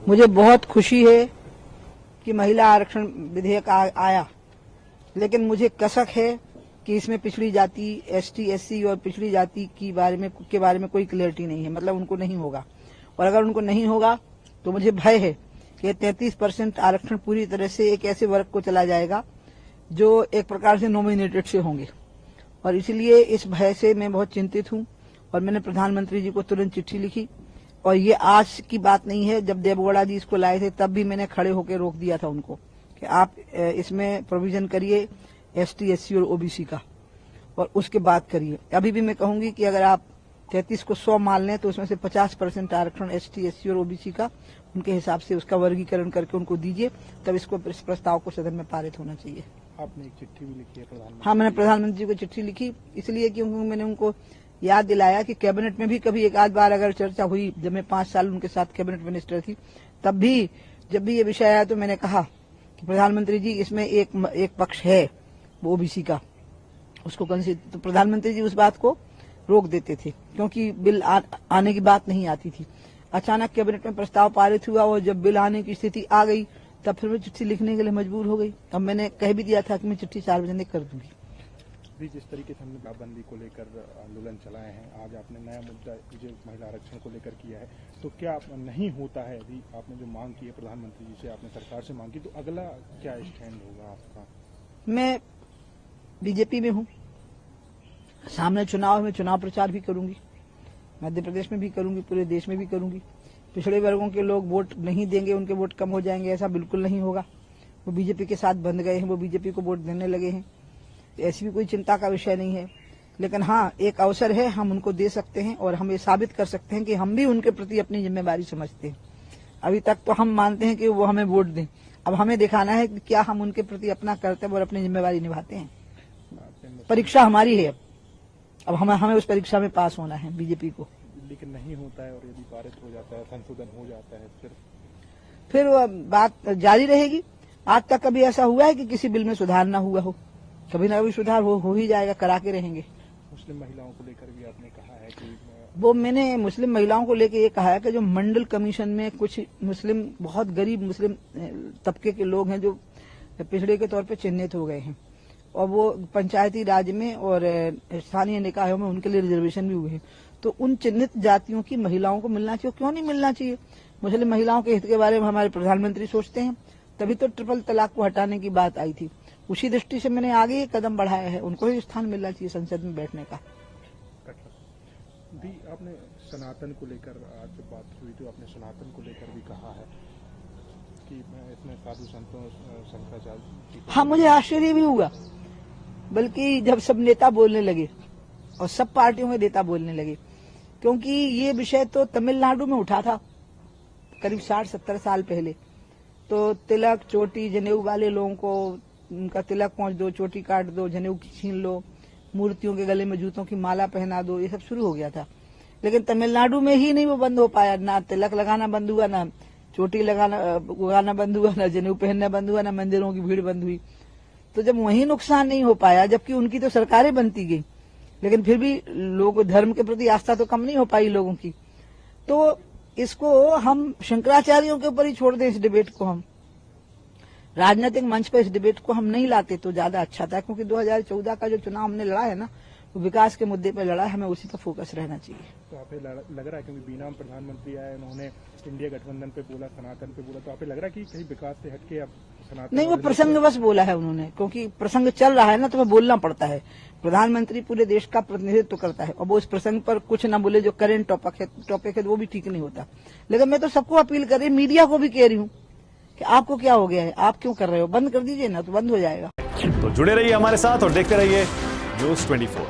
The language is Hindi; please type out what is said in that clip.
मुझे बहुत खुशी है कि महिला आरक्षण विधेयक आया, लेकिन मुझे कसक है कि इसमें पिछड़ी जाति, एसटी, एससी और पिछड़ी जाति के बारे में कोई क्लियरिटी नहीं है, मतलब उनको नहीं होगा। और अगर उनको नहीं होगा तो मुझे भय है कि 33% आरक्षण पूरी तरह से एक ऐसे वर्ग को चला जाएगा जो एक प्रकार से नॉमिनेटेड से होंगे, और इसलिए इस भय से मैं बहुत चिंतित हूं। और मैंने प्रधानमंत्री जी को तुरंत चिट्ठी लिखी, और ये आज की बात नहीं है, जब देवगौड़ा जी इसको लाए थे तब भी मैंने खड़े होकर रोक दिया था उनको कि आप इसमें प्रोविजन करिए एसटी, एससी और ओबीसी का, और उसके बाद करिए। अभी भी मैं कहूंगी कि अगर आप 33 को 100 मान लें तो उसमें से 50% आरक्षण एसटी, एससी और ओबीसी का उनके हिसाब से उसका वर्गीकरण करके उनको दीजिए, तब इसको इस प्रस्ताव को सदन में पारित होना चाहिए। आपने एक चिट्ठी भी लिखी है प्रधानमंत्री? हाँ, मैंने प्रधानमंत्री जी को चिट्ठी लिखी, इसलिए क्योंकि मैंने उनको याद दिलाया कि कैबिनेट में भी कभी एक आध बार अगर चर्चा हुई, जब मैं 5 साल उनके साथ कैबिनेट मिनिस्टर थी, तब भी जब भी ये विषय आया तो मैंने कहा कि प्रधानमंत्री जी इसमें एक पक्ष है वो ओबीसी का, उसको तो प्रधानमंत्री जी उस बात को रोक देते थे, क्योंकि बिल आने की बात नहीं आती थी। अचानक कैबिनेट में प्रस्ताव पारित हुआ और जब बिल आने की स्थिति आ गई तब फिर मैं चिट्ठी लिखने के लिए मजबूर हो गई। अब मैंने कह भी दिया था कि मैं चिट्ठी सार्वजनिक कर दूंगी। जिस तरीके से हमने पाबंदी को लेकर आंदोलन चलाए हैं, आज आपने नया मुद्दा जो महिला आरक्षण को लेकर किया है, तो क्या नहीं होता है? यदि आपने जो मांग की है प्रधानमंत्री जी से, आपने सरकार से मांग की, तो अगला क्या स्टैंड होगा आपका? मैं बीजेपी में हूँ, सामने चुनाव में चुनाव प्रचार भी करूंगी, मध्य प्रदेश में भी करूंगी, पूरे देश में भी करूंगी। पिछड़े वर्गों के लोग वोट नहीं देंगे, उनके वोट कम हो जाएंगे, ऐसा बिल्कुल नहीं होगा। वो बीजेपी के साथ बंध गए हैं, वो बीजेपी को वोट देने लगे हैं, ऐसी भी कोई चिंता का विषय नहीं है। लेकिन हाँ, एक अवसर है, हम उनको दे सकते हैं और हम ये साबित कर सकते हैं कि हम भी उनके प्रति अपनी जिम्मेदारी समझते हैं। अभी तक तो हम मानते हैं कि वो हमें वोट दें, अब हमें दिखाना है कि क्या हम उनके प्रति अपना कर्तव्य और अपनी जिम्मेदारी निभाते हैं। परीक्षा हमारी है, अब हमें उस परीक्षा में पास होना है बीजेपी को। लेकिन नहीं होता है, और यदि पारित हो जाता है, संशोधन हो जाता है, फिर बात जारी रहेगी। आज तक कभी ऐसा हुआ है कि किसी बिल में सुधार ना हुआ हो? कभी ना कभी सुधार हो ही जाएगा, करा के रहेंगे। मुस्लिम महिलाओं को लेकर भी आपने कहा है कि वो मैंने मुस्लिम महिलाओं को लेकर ये कहा है कि जो मंडल कमीशन में कुछ मुस्लिम, बहुत गरीब मुस्लिम तबके के लोग हैं जो पिछड़े के तौर पे चिन्हित हो गए हैं, और वो पंचायती राज में और स्थानीय निकायों में उनके लिए रिजर्वेशन भी हुए हैं, तो उन चिन्हित जातियों की महिलाओं को मिलना चाहिए। क्यों नहीं मिलना चाहिए? मुस्लिम महिलाओं के हित के बारे में हमारे प्रधानमंत्री सोचते हैं, तभी तो ट्रिपल तलाक को हटाने की बात आई थी। उसी दृष्टि से मैंने आगे ये कदम बढ़ाया है, उनको ही स्थान मिलना चाहिए संसद में बैठने का। भी आपने सनातन को लेकर आज जब बात हुई तो आपने सनातन को लेकर भी कहा है कि इसमें साधु संतों, शंकराचार्य। हाँ, मुझे आश्चर्य भी हुआ, बल्कि जब सब नेता बोलने लगे और सब पार्टियों के नेता बोलने लगे, क्योंकि ये विषय तो तमिलनाडु में उठा था करीब 60-70 साल पहले। तो तिलक, चोटी, जनेऊ वाले लोगों को उनका तिलक पहुंच दो, चोटी काट दो, जनेऊ छीन लो, मूर्तियों के गले में जूतों की माला पहना दो, ये सब शुरू हो गया था। लेकिन तमिलनाडु में ही नहीं वो बंद हो पाया, ना तिलक लगाना बंद हुआ, ना चोटी लगाना बंद हुआ, ना जनेऊ पहनना बंद हुआ, ना मंदिरों की भीड़ बंद हुई। तो जब वहीं नुकसान नहीं हो पाया, जबकि उनकी तो सरकारें बनती गई, लेकिन फिर भी लोग धर्म के प्रति आस्था तो कम नहीं हो पाई लोगों की। तो इसको हम शंकराचार्यों के ऊपर ही छोड़ दें, इस डिबेट को हम राजनीतिक मंच पर इस डिबेट को हम नहीं लाते तो ज्यादा अच्छा था, क्योंकि 2014 का जो चुनाव हमने लड़ा है ना, वो विकास के मुद्दे पर लड़ा है, हमें उसी पर फोकस रहना चाहिए। तो आप लग रहा है क्योंकि बीना प्रधानमंत्री आए, उन्होंने इंडिया गठबंधन पे बोला, सनातन पे बोला, तो आप लग रहा है कि कहीं विकास से हटके अब सनातन नहीं, वो प्रसंगवश बोला है उन्होंने, क्योंकि प्रसंग चल रहा है ना, तो वो बोलना पड़ता है। प्रधानमंत्री पूरे देश का प्रतिनिधित्व करता है और वो इस प्रसंग पर कुछ न बोले जो करेंट टॉपिक है वो भी ठीक नहीं होता। लेकिन मैं तो सबको अपील कर रही, मीडिया को भी कह रही हूँ कि आपको क्या हो गया है, आप क्यों कर रहे हो? बंद कर दीजिए ना, तो बंद हो जाएगा। तो जुड़े रहिए हमारे साथ और देखते रहिए न्यूज़ 24।